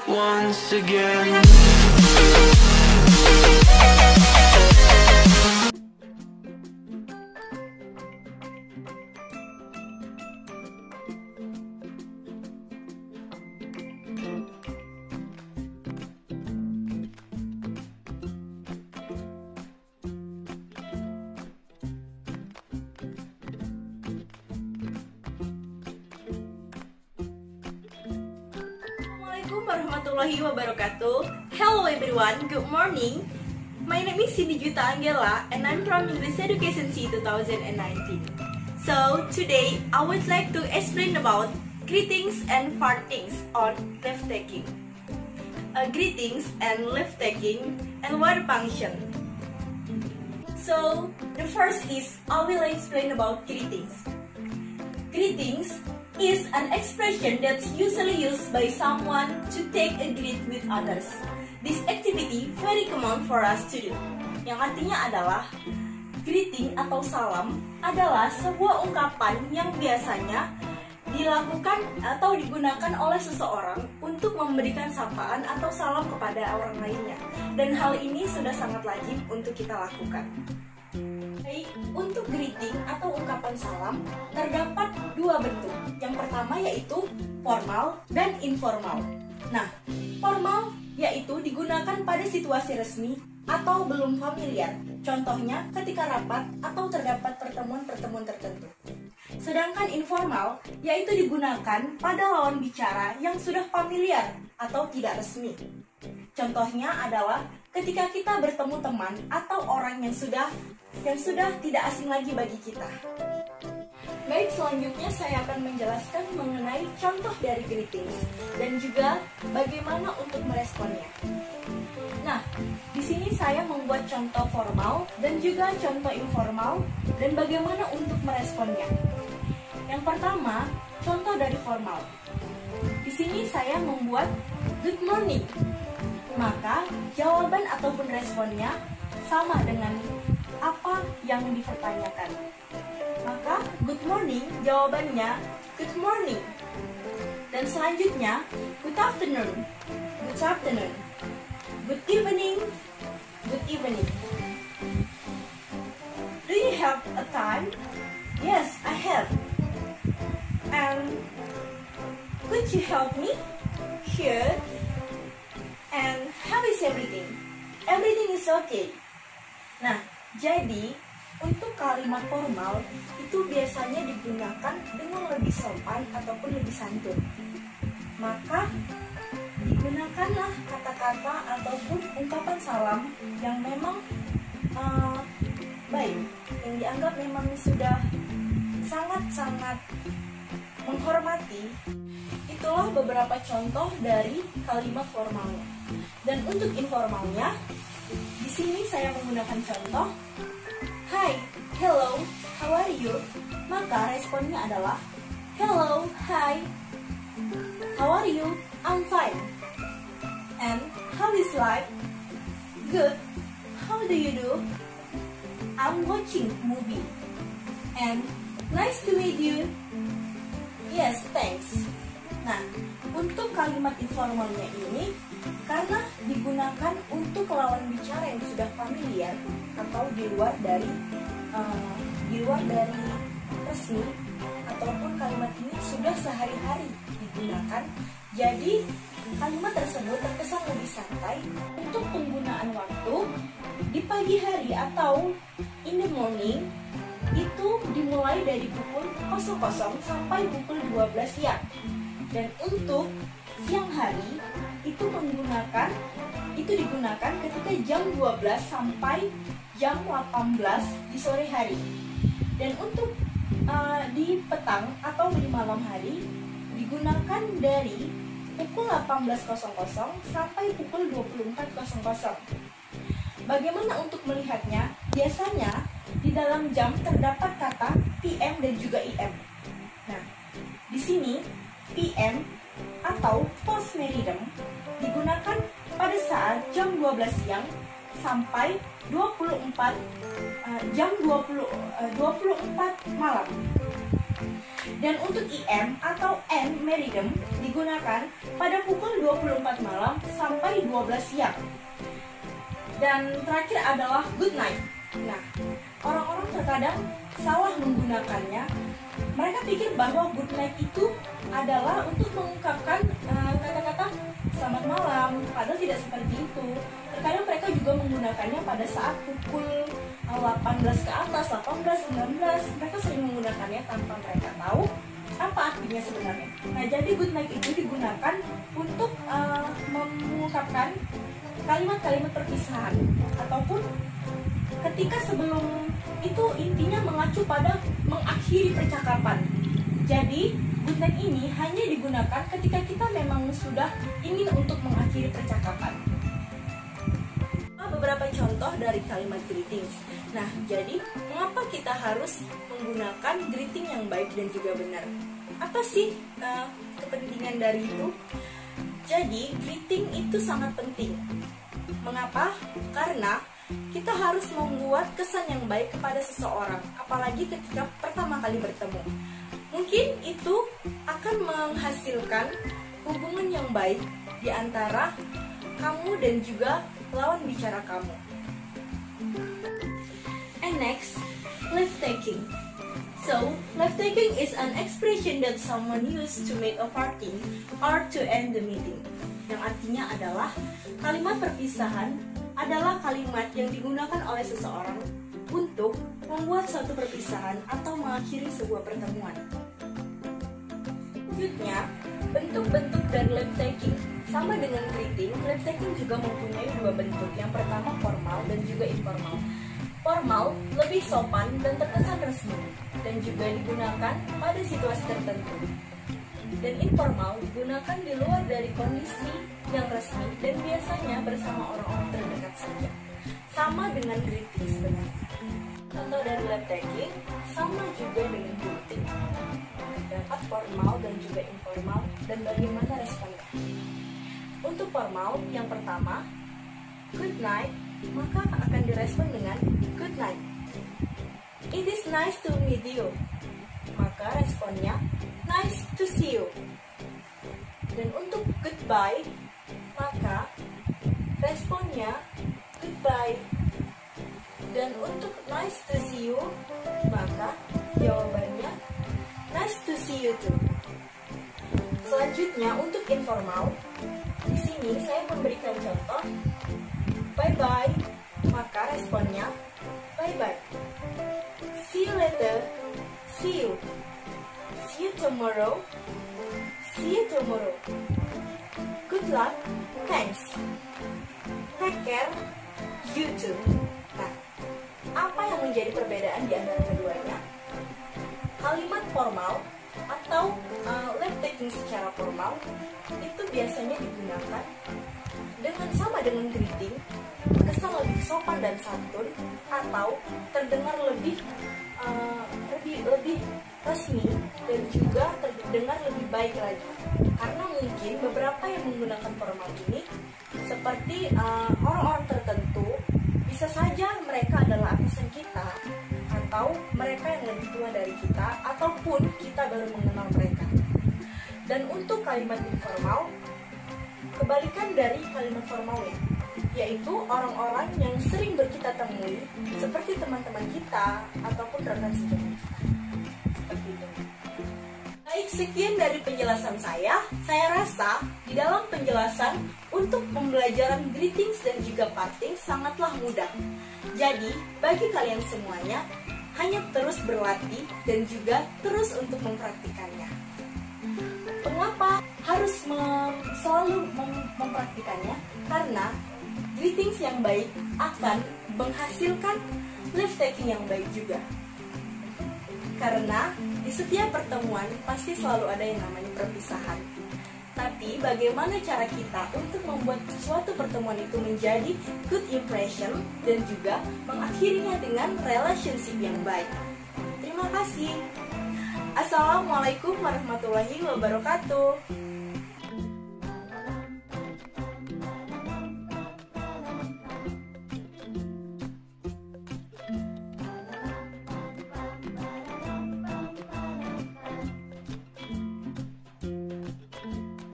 once again. Assalamualaikum warahmatullahi wabarakatuh. Hello everyone, good morning. My name is Cindy Juta Angela and I'm from English Education C 2019. So today I would like to explain about greetings and fartings or leave taking. Greetings and leave taking and word function. So the first is I will explain about greetings. Greetings is an expression that's usually used by someone to take a greet with others. This activity very common for us to do. Yang artinya adalah greeting atau salam adalah sebuah ungkapan yang biasanya dilakukan atau digunakan oleh seseorang untuk memberikan sapaan atau salam kepada orang lainnya. Dan hal ini sudah sangat lazim untuk kita lakukan. Baik, untuk greeting atau ungkapan salam terdapat dua bentuk. Yang pertama yaitu formal dan informal. Nah, formal yaitu digunakan pada situasi resmi atau belum familiar. Contohnya ketika rapat atau terdapat pertemuan-pertemuan tertentu. Sedangkan informal yaitu digunakan pada lawan bicara yang sudah familiar atau tidak resmi. Contohnya adalah ketika kita bertemu teman atau orang yang sudah tidak asing lagi bagi kita. Baik, selanjutnya saya akan menjelaskan mengenai contoh dari greetings dan juga bagaimana untuk meresponnya. Nah, di sini saya membuat contoh formal dan juga contoh informal dan bagaimana untuk meresponnya. Yang pertama, contoh dari formal. Di sini saya membuat good morning. Maka jawaban ataupun responnya sama dengan apa yang dipertanyakan. Maka good morning jawabannya good morning. Dan selanjutnya good afternoon. Good afternoon. Good evening. Good evening. Do you have a time? Yes, I have. And could you help me? Sure. And how is everything? Everything is okay. Nah, jadi untuk kalimat formal itu biasanya digunakan dengan lebih sopan ataupun lebih santun. Maka digunakanlah kata-kata ataupun ungkapan salam yang memang baik, yang dianggap memang sudah sangat-sangat menghormati. Itulah beberapa contoh dari kalimat formalnya. Dan untuk informalnya, di sini saya menggunakan contoh hi, hello, how are you? Maka responnya adalah hello, hi, how are you? I'm fine. And how is life? Good. How do you do? I'm watching movie. And nice to meet you. Yes, thanks. Nah, untuk kalimat informalnya ini karena digunakan untuk lawan bicara yang sudah familiar atau di luar dari resmi, ataupun kalimat ini sudah sehari-hari digunakan, jadi kalimat tersebut terkesan lebih santai. Untuk penggunaan waktu di pagi hari atau in the morning itu dimulai dari pukul 00 sampai pukul 12 siang. Dan untuk siang hari itu digunakan ketika jam 12 sampai jam 18 di sore hari. Dan untuk di petang atau di malam hari digunakan dari pukul 18.00 sampai pukul 24.00. Bagaimana untuk melihatnya? Biasanya di dalam jam terdapat kata PM dan juga IM. Nah, di sini PM atau post meridum digunakan pada saat jam 12 siang sampai jam 24 malam. Dan untuk IM atau N meridum digunakan pada pukul 24 malam 12 siang. Dan terakhir adalah good night. Nah, orang-orang terkadang salah menggunakannya. Mereka pikir bahwa good night itu adalah untuk mengungkapkan kata-kata selamat malam, padahal tidak seperti itu. Terkadang mereka juga menggunakannya pada saat pukul 18 ke atas, 18, 19. Mereka sering menggunakannya tanpa mereka tahu apa artinya sebenarnya. Nah, jadi good night itu digunakan untuk mengungkapkan kalimat-kalimat perpisahan, ataupun ketika sebelum itu intinya mengacu pada mengakhiri percakapan. Jadi good night ini hanya digunakan ketika kita memang sudah ingin untuk mengakhiri percakapan. Beberapa contoh dari kalimat greetings. Nah, jadi mengapa kita harus menggunakan greeting yang baik dan juga benar? Apa sih kepentingan dari itu? Jadi greeting itu sangat penting. Mengapa? Karena kita harus membuat kesan yang baik kepada seseorang, apalagi ketika pertama kali bertemu. Mungkin itu akan menghasilkan hubungan yang baik di antara kamu dan juga lawan bicara kamu. And next, leave taking. So, leave taking is an expression that someone used to make a parting or to end the meeting. Yang artinya adalah kalimat perpisahan adalah kalimat yang digunakan oleh seseorang untuk membuat suatu perpisahan atau mengakhiri sebuah pertemuan. Selanjutnya, bentuk-bentuk dari leave taking. Sama dengan greeting, leave taking juga mempunyai dua bentuk. Yang pertama formal dan juga informal. Formal lebih sopan dan terkesan resmi dan juga digunakan pada situasi tertentu. Dan informal digunakan di luar dari kondisi yang resmi dan biasanya bersama orang-orang terdekat saja. Sama dengan greeting sebenarnya. Contoh dari leave taking sama juga dengan greeting. Dapat formal dan juga informal, dan bagaimana responnya. Untuk formal, yang pertama, good night, maka akan direspon dengan good night. It is nice to meet you, maka responnya nice to see you. Dan untuk goodbye, maka responnya goodbye. Dan untuk nice to see you, maka jawabannya nice to see you too. Selanjutnya untuk informal, di sini saya memberikan contoh bye bye, maka responnya bye bye. See you later, see you. See you tomorrow, see you tomorrow. Good luck, thanks. Take care, you too. Nah, apa yang menjadi perbedaan di antara keduanya? Kalimat formal atau leave taking secara formal itu biasanya digunakan dengan sama dengan greeting, kesan lebih sopan dan santun, atau terdengar lebih resmi dan juga terdengar lebih baik lagi. Karena mungkin beberapa yang menggunakan formal ini seperti orang-orang tertentu, bisa saja mereka adalah atasan kita, atau mereka yang lebih tua dari kita, ataupun kita baru mengenal mereka. Dan untuk kalimat informal, kebalikan dari kalimat formal, yaitu orang-orang yang sering kita temui, seperti teman-teman kita ataupun rekan sejawat kita. Seperti itu. Baik, sekian dari penjelasan saya. Saya rasa di dalam penjelasan untuk pembelajaran greetings dan juga parting sangatlah mudah. Jadi, bagi kalian semuanya, hanya terus berlatih dan juga terus untuk mempraktikannya. Mengapa harus selalu mempraktikannya? Karena greetings yang baik akan menghasilkan leave taking yang baik juga. Karena di setiap pertemuan pasti selalu ada yang namanya perpisahan. Tapi bagaimana cara kita untuk membuat suatu pertemuan itu menjadi good impression dan juga mengakhirinya dengan relationship yang baik. Terima kasih. Assalamualaikum warahmatullahi wabarakatuh.